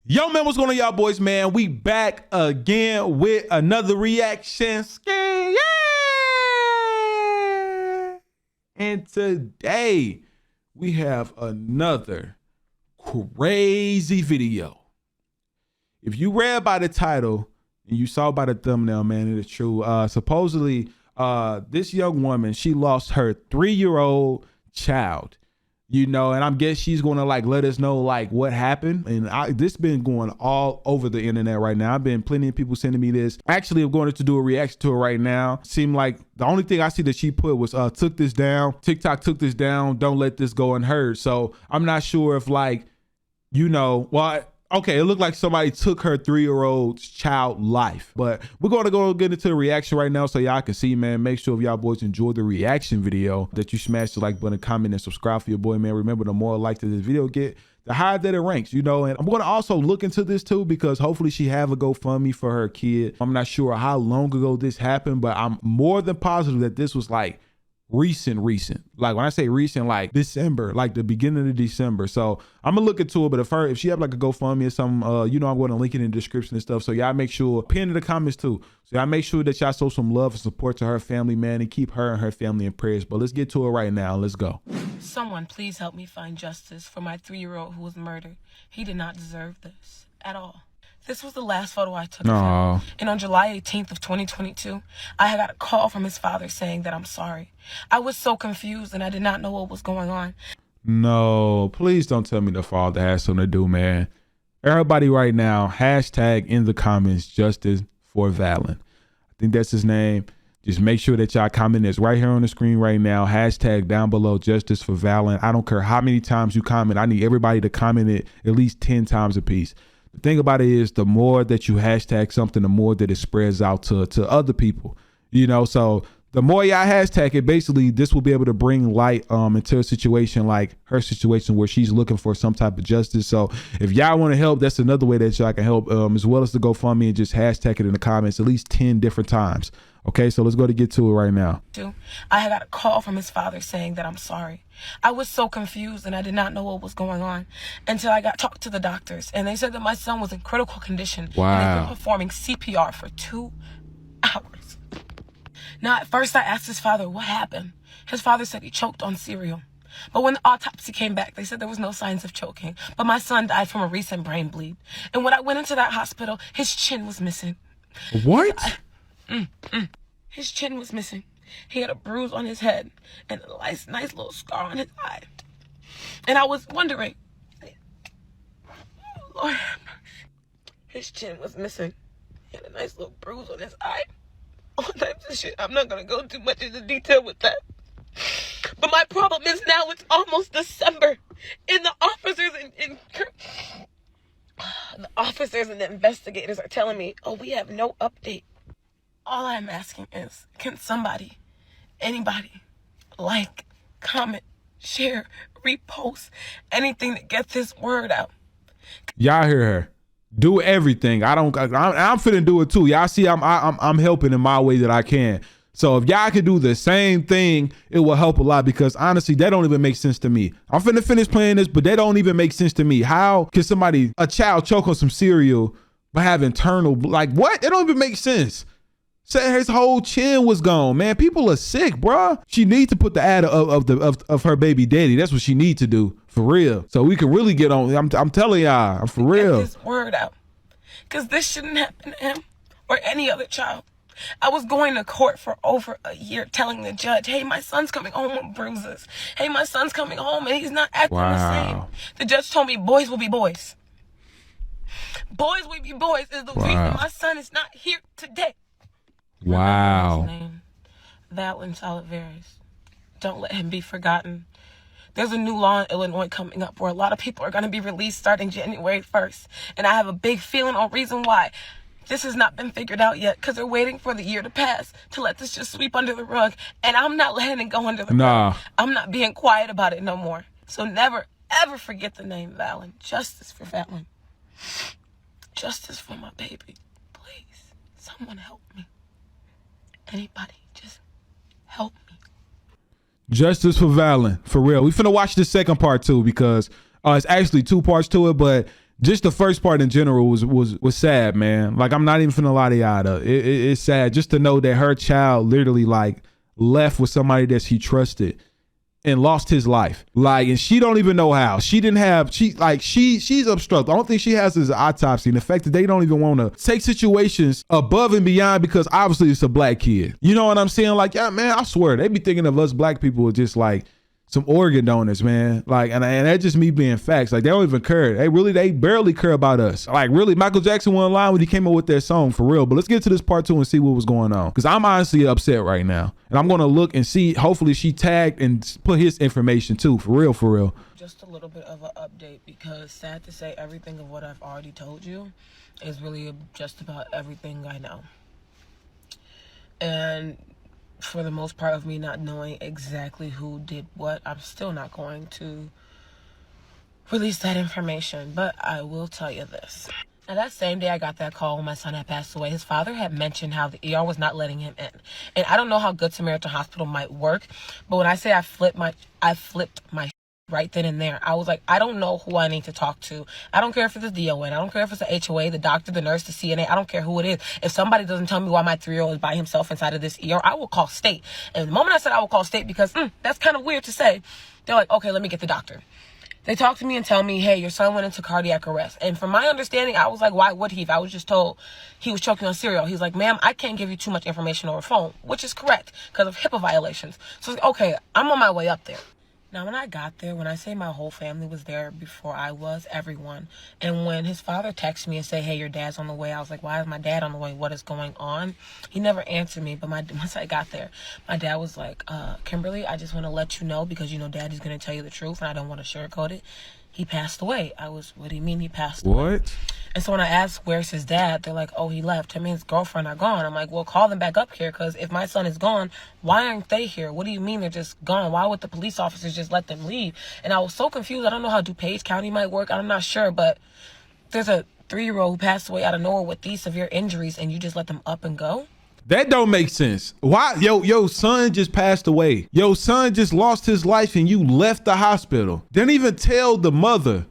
Yo, man, what's going on, y'all boys, man? We back again with another reaction. Yeah! And today, we have another crazy video. If you read by the title and you saw by the thumbnail, man, it is true. Supposedly, this young woman, she lost her 3-year-old child. You know, and I'm guess she's going to like let us know like what happened. And this been going all over the internet right now. I've been plenty of people sending me this. Actually, I'm going to do a reaction to it right now. Seemed like the only thing I see that she put was took this down. TikTok took this down. Don't let this go unheard. So I'm not sure if like, you know, okay, it looked like somebody took her 3-year-old child life. But we're going to go get into the reaction right now so y'all can see, man. Make sure if y'all boys enjoy the reaction video that you smash the like button, comment, and subscribe for your boy, man. Remember, the more likes that this video get, the higher that it ranks, you know. And I'm going to also look into this too, because hopefully she have a GoFundMe for her kid. I'm not sure how long ago this happened, but I'm more than positive that this was like recent. Like when I say recent, like December, like the beginning of December. So I'm gonna look into it. But if she have like a GoFundMe or something, you know, I'm going to link it in the description and stuff. So y'all make sure, pin in the comments too. So y'all make sure that y'all show some love and support to her family, man, and keep her and her family in prayers. But let's get to it right now. Let's go. Someone please help me find justice for my 3-year-old who was murdered. He did not deserve this at all. This was the last photo I took of him. And on July 18th of 2022, I had got a call from his father saying that I'm sorry. I was so confused and I did not know what was going on. No, please don't tell me the father has something to do, man. Everybody right now, hashtag in the comments, justice for Valen. I think that's his name. Just make sure that y'all comment. It's right here on the screen right now. Hashtag down below, justice for Valen. I don't care how many times you comment. I need everybody to comment it at least 10 times a piece. The thing about it is, the more that you hashtag something, the more that it spreads out to other people, you know. So the more y'all hashtag it, basically this will be able to bring light into a situation like her situation where she's looking for some type of justice. So if y'all want to help, that's another way that y'all can help, as well as the GoFundMe, and just hashtag it in the comments at least 10 different times. Okay, so let's go to get to it right now. I had got a call from his father saying that I'm sorry. I was so confused and I did not know what was going on until I got talked to the doctors, and they said that my son was in critical condition. Wow. And they've been performing CPR for 2 hours. Now, at first I asked his father what happened. His father said he choked on cereal. But when the autopsy came back, they said there was no signs of choking. But my son died from a recent brain bleed. And when I went into that hospital, his chin was missing. What? His chin was missing. He had a bruise on his head and a nice little scar on his eye. And I was wondering, Lord, his chin was missing. He had a nice little bruise on his eye. All types of shit. I'm not going to go too much into detail with that. But my problem is now it's almost December. And the officers and the investigators are telling me, oh, we have no update. All I'm asking is, can somebody, anybody, like, comment, share, repost, anything to get this word out? Y'all hear her. Do everything. I'm finna do it too. Y'all see, I'm helping in my way that I can. So if y'all could do the same thing, it will help a lot, because honestly, that don't even make sense to me. I'm finna finish playing this, but that don't even make sense to me. How can a child choke on some cereal but have internal, like what? That don't even make sense. Said his whole chin was gone, man. People are sick, bruh. She needs to put the ad of her baby daddy. That's what she needs to do, for real. So we can really get on. I'm telling y'all, I'm for real. Get this word out, because this shouldn't happen to him or any other child. I was going to court for over a year telling the judge, hey, my son's coming home with bruises. Hey, my son's coming home and he's not acting the same. The judge told me boys will be boys. Boys will be boys is the reason my son is not here today. Wow. Valen Salaveras. Don't let him be forgotten. There's a new law in Illinois coming up where a lot of people are going to be released starting January 1st. And I have a big feeling or reason why this has not been figured out yet, because they're waiting for the year to pass to let this just sweep under the rug. And I'm not letting it go under the rug. I'm not being quiet about it no more. So never, ever forget the name Valen. Justice for Valen. Justice for my baby. Please, someone help me. Anybody, just help me. Justice for Valen, for real. We finna watch the second part too, because it's actually 2 parts to it, but just the first part in general was sad, man. Like, I'm not even finna lie to y'all. It's sad just to know that her child literally like left with somebody that she trusted and lost his life. Like, and she don't even know how. She's obstructed. I don't think she has his autopsy. And the fact that they don't even want to take situations above and beyond because obviously it's a black kid. You know what I'm saying? Like, yeah, man, I swear they be thinking of us black people as just like some organ donors, man. Like, and that's just me being facts. Like, they don't even care. They barely care about us. Like, really, Michael Jackson went online when he came up with that song, for real. But let's get to this part 2 and see what was going on. Because I'm honestly upset right now. And I'm going to look and see, hopefully she tagged and put his information too, for real, for real. Just a little bit of an update, because sad to say, everything of what I've already told you is really just about everything I know. And for the most part of me not knowing exactly who did what, I'm still not going to release that information. But I will tell you this. Now, that same day I got that call when my son had passed away, his father had mentioned how the ER was not letting him in. And I don't know how Good Samaritan Hospital might work, but when I say I flipped my right then and there. I was like, I don't know who I need to talk to. I don't care if it's a DON. I don't care if it's a HOA, the doctor, the nurse, the CNA. I don't care who it is. If somebody doesn't tell me why my 3-year-old is by himself inside of this ER, I will call state. And the moment I said I will call state, because that's kind of weird to say, they're like, okay, let me get the doctor. They talk to me and tell me, hey, your son went into cardiac arrest. And from my understanding, I was like, why would he? If I was just told he was choking on cereal. He's like, ma'am, I can't give you too much information over phone, which is correct because of HIPAA violations. So, it's like, okay, I'm on my way up there. Now, when I got there, when I say my whole family was there before I was, everyone. And when his father texted me and said, hey, your dad's on the way, I was like, why is my dad on the way? What is going on? He never answered me. But once I got there, my dad was like, Kimberly, I just want to let you know, because, you know, daddy's going to tell you the truth and I don't want to sugarcoat it. He passed away. What do you mean he passed away? What? And so when I asked, where's his dad? They're like, oh, he left. Him and his girlfriend are gone. I'm like, well, call them back up here, because if my son is gone, why aren't they here? What do you mean they're just gone? Why would the police officers just let them leave? And I was so confused. I don't know how DuPage County might work. I'm not sure, but there's a 3-year-old who passed away out of nowhere with these severe injuries, and you just let them up and go? That don't make sense. Why? Yo son just passed away. Yo son just lost his life and you left the hospital. Didn't even tell the mother.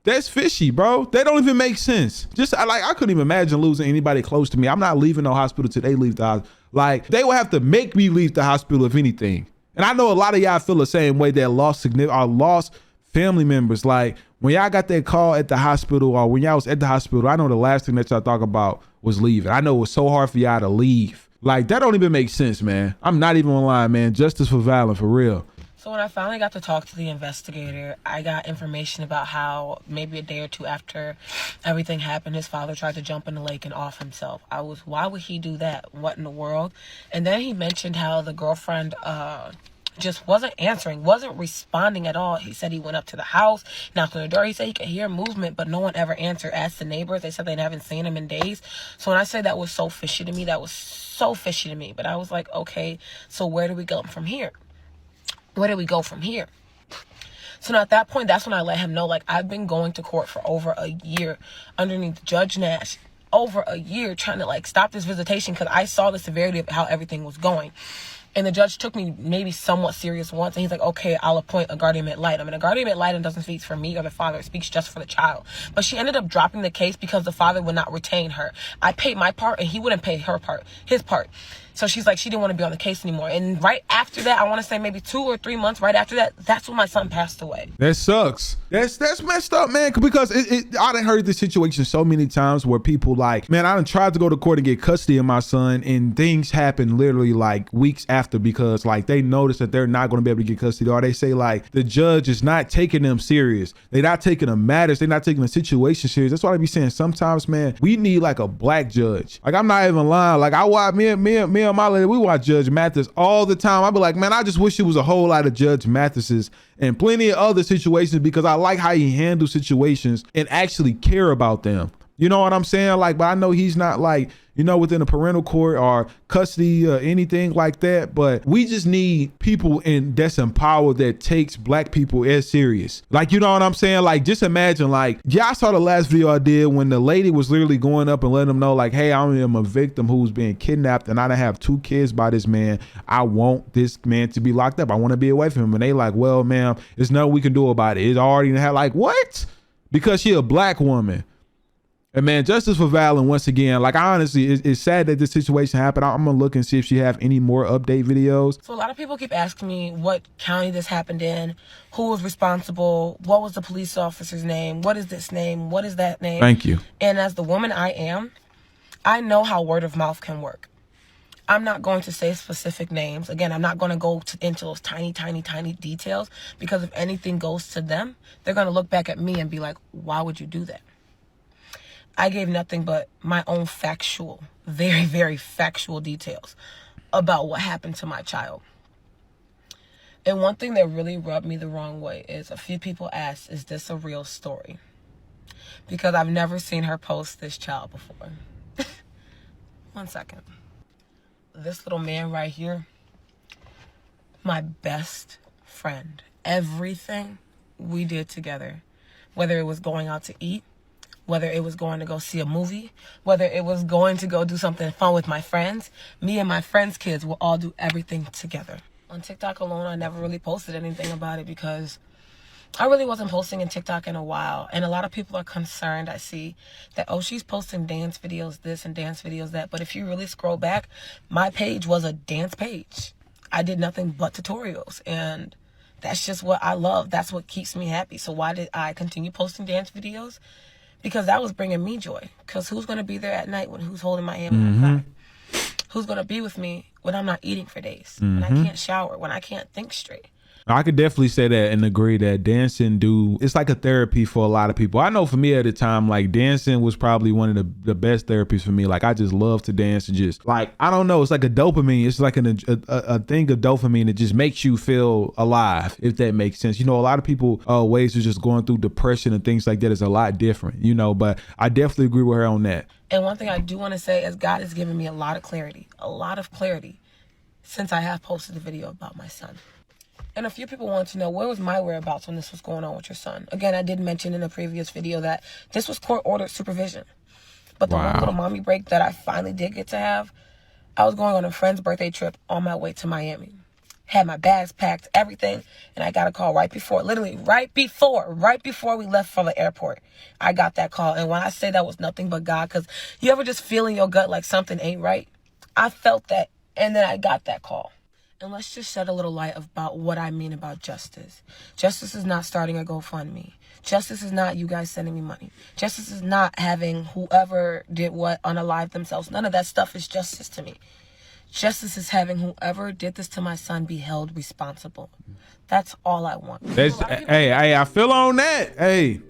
That's fishy, bro. That don't even make sense. I couldn't even imagine losing anybody close to me. I'm not leaving no hospital till they leave the hospital. Like, they would have to make me leave the hospital if anything. And I know a lot of y'all feel the same way, that lost family members. Like, when y'all got that call at the hospital, or when y'all was at the hospital, I know the last thing that y'all talk about was leaving. I know it was so hard for y'all to leave. Like, that don't even make sense, man. I'm not even lying, man. Justice for Valen, for real. So when I finally got to talk to the investigator, I got information about how maybe a day or two after everything happened, his father tried to jump in the lake and off himself. Why would he do that? What in the world? And then he mentioned how the girlfriend just wasn't answering, wasn't responding at all. He said he went up to the house, knocked on the door. He said he could hear movement, but no one ever answered. Asked the neighbors. They said they haven't seen him in days. So when I said that was so fishy to me, that was so fishy to me. But I was like, okay, so where do we go from here? Where do we go from here? So now at that point, that's when I let him know, like, I've been going to court for over a year underneath Judge Nash, over a year, trying to, like, stop this visitation, because I saw the severity of how everything was going. And the judge took me maybe somewhat serious once, and he's like, okay, I'll appoint a guardian ad litem. And a guardian ad litem doesn't speak for me or the father. It speaks just for the child. But she ended up dropping the case because the father would not retain her. I paid my part, and he wouldn't pay his part. So she's like, she didn't want to be on the case anymore. And right after that, I want to say maybe 2 or 3 months right after that, that's when my son passed away. That sucks. That's messed up, man. Because I done heard this situation so many times where people like, man, I done tried to go to court and get custody of my son, and things happen literally like weeks after, because like they notice that they're not going to be able to get custody, or they say like the judge is not taking them serious. They're not taking the matters. They're not taking the situation serious. That's why I be saying sometimes, man, we need like a black judge. Like, I'm not even lying. Like, I watch me and my lady, we watch Judge Mathis all the time. I be like, man, I just wish it was a whole lot of Judge Mathises and plenty of other situations, because I like how he handles situations and actually care about them. You know what I'm saying? Like, but I know he's not like, you know, within a parental court or custody or anything like that. But we just need people that's empowered, that takes black people as serious. Like, you know what I'm saying? Like, just imagine, like, y'all saw the last video I did when the lady was literally going up and letting them know, like, hey, I am a victim who's being kidnapped, and I done have 2 kids by this man. I want this man to be locked up. I want to be away from him. And they like, well, ma'am, there's nothing we can do about it. It's already had, like, what? because she a black woman. And man, justice for Val. And once again, like, I honestly, it's sad that this situation happened. I'm gonna look and see if she have any more update videos. So a lot of people keep asking me what county this happened in, who was responsible, what was the police officer's name, what is this name, what is that name. Thank you. And as the woman I am, I know how word of mouth can work. I'm not going to say specific names. Again, I'm not going to go into those tiny details, because if anything goes to them, they're going to look back at me and be like, why would you do that? I gave nothing but my own factual, very, very factual details about what happened to my child. And one thing that really rubbed me the wrong way is a few people asked, is this a real story? Because I've never seen her post this child before. 1 second. This little man right here, my best friend. Everything we did together, whether it was going out to eat, whether it was going to go see a movie, whether it was going to go do something fun with my friends, me and my friends' kids will all do everything together. On TikTok alone, I never really posted anything about it because I really wasn't posting in TikTok in a while. And a lot of people are concerned. I see that, oh, she's posting dance videos this and dance videos that. But if you really scroll back, my page was a dance page. I did nothing but tutorials. And that's just what I love. That's what keeps me happy. So why did I continue posting dance videos? Because that was bringing me joy. Because who's going to be there at night when who's holding my hand when I cry? Who's going to be with me when I'm not eating for days? When I can't shower? When I can't think straight? I could definitely say that and agree that dancing it's like a therapy for a lot of people. I know for me at the time, like, dancing was probably one of the best therapies for me. Like, I just love to dance and just, like, I don't know, it's like a dopamine. It's like a thing of dopamine that just makes you feel alive, if that makes sense. You know, a lot of people ways of just going through depression and things like that is a lot different, you know, but I definitely agree with her on that. And one thing I do want to say is God has given me a lot of clarity since I have posted the video about my son. And a few people want to know, where was my whereabouts when this was going on with your son? Again, I did mention in a previous video that this was court-ordered supervision. But the one little mommy break that I finally did get to have, I was going on a friend's birthday trip on my way to Miami. Had my bags packed, everything, and I got a call right before we left for the airport. I got that call, and when I say that was nothing but God, because you ever just feel in your gut like something ain't right? I felt that, and then I got that call. And let's just shed a little light about what I mean about justice. Justice is not starting a GoFundMe. Justice is not you guys sending me money. Justice is not having whoever did what unalive themselves. None of that stuff is justice to me. Justice is having whoever did this to my son be held responsible. That's all I want. Hey, I feel on that. Hey,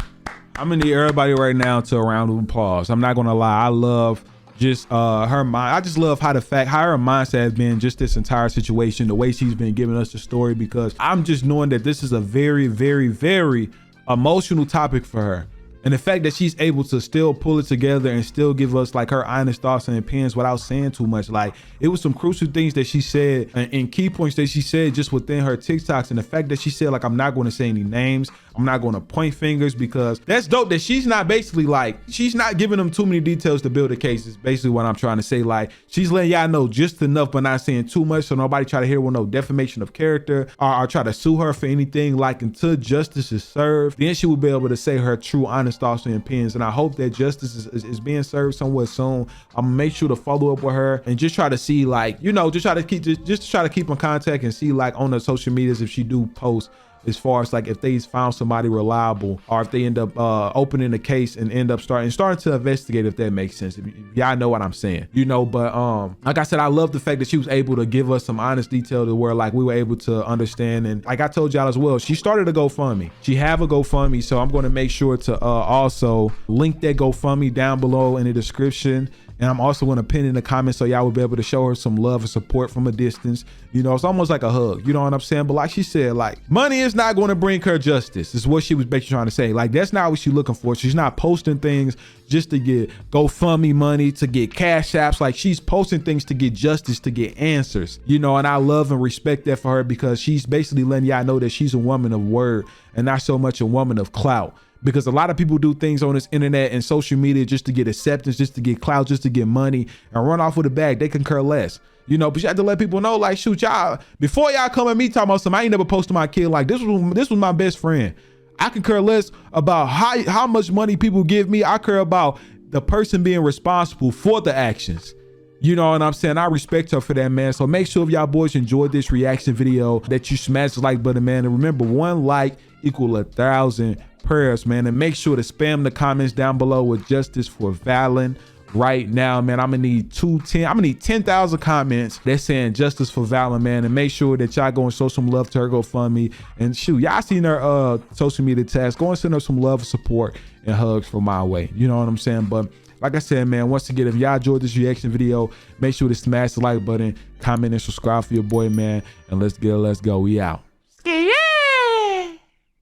I'm gonna need everybody right now to a round of applause. I'm not gonna lie. I love just her mind. I just love how her mindset has been just this entire situation, the way she's been giving us the story, because I'm just knowing that this is a very, very, very emotional topic for her. And the fact that she's able to still pull it together and still give us like her honest thoughts and opinions without saying too much. Like, it was some crucial things that she said and key points that she said just within her TikToks. And the fact that she said, like, I'm not going to say any names, I'm not going to point fingers, because that's dope that she's not basically like, she's not giving them too many details to build a case. Is basically what I'm trying to say. Like, she's letting y'all know just enough, but not saying too much, so nobody try to hear with no defamation of character or try to sue her for anything. Like, until justice is served, then she will be able to say her true honest thoughts and opinions. And I hope that justice is being served somewhat soon. I'm gonna make sure to follow up with her and just try to see, like, you know, just try to keep in contact and see, like, on the social medias if she do post, as far as like if they found somebody reliable, or if they end up opening a case and end up starting to investigate, if that makes sense. If y'all know what I'm saying, you know. But like I said, I love the fact that she was able to give us some honest detail to where, like, we were able to understand. And like I told y'all as well, she started a GoFundMe. She have a GoFundMe, so I'm going to make sure to also link that GoFundMe down below in the description. And I'm also going to pin in the comments so y'all will be able to show her some love and support from a distance. You know, it's almost like a hug. You know what I'm saying? But like she said, like, money is not going to bring her justice. Is what she was basically trying to say. Like, that's not what she's looking for. She's not posting things just to get GoFundMe money, to get cash apps. Like, she's posting things to get justice, to get answers. You know, and I love and respect that for her, because she's basically letting y'all know that she's a woman of word and not so much a woman of clout. Because a lot of people do things on this internet and social media just to get acceptance, just to get clout, just to get money and run off with a bag. They concur less, you know. But you have to let people know, like, shoot, y'all, before y'all come at me talking about something, I ain't never posted my kid. Like, this was my best friend. I can care less about how much money people give me. I care about the person being responsible for the actions. You know what I'm saying? I respect her for that, man. So make sure if y'all boys enjoyed this reaction video that you smash the like button, man. And remember, 1 like equal 1,000 prayers, man. And make sure to spam the comments down below with justice for Valen right now, man. I'm gonna need 10,000 comments that's saying justice for Valen, man. And make sure that y'all go and show some love to her GoFundMe. And shoot, y'all seen her social media tags. Go and send her some love, support, and hugs from my way. You know what I'm saying? But like I said, man, once again, if y'all enjoyed this reaction video, make sure to smash the like button, comment, and subscribe for your boy, man. And let's go. We out.